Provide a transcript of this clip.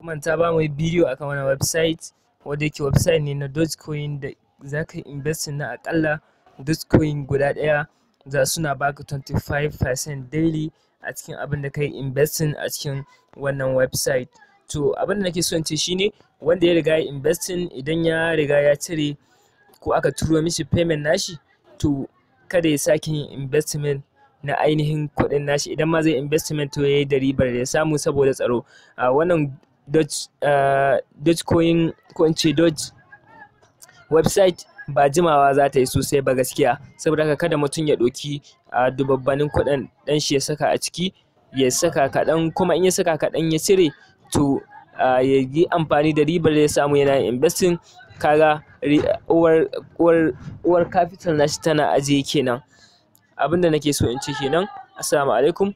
manta ba mu yi bidiyo akan wani website wanda yake website ne na dogecoin da zaka yi investing na akalla dogecoin guda ɗaya za suna baka 25% daily a cikin abin da kai investing a cikin wannan website. To abin da nake so in ce shine wanda ya riga ya investing idan ya riga ya cire ko aka turo mishi payment nashi, to kada ya sake yin investment na ainihin kuɗin nashi. Idan ma zai investment to yayi da ribar da ya samu saboda tsaro. Wannan dogecoin ko in ce doge website ba jimawa za ta yi sosai ba gaskiya, saboda haka kada mutum ya ɗauki dubabbanin kuɗin ɗan shi ya saka a ciki, ya saka kaɗan, kuma in ya saka kaɗan ya cire to ya yi amfani da ribar da ya samu yana investing. Kaga uwar capital nashi tana ajiye kenan. Abinda nake so in ce kenan. Assalamu alaikum.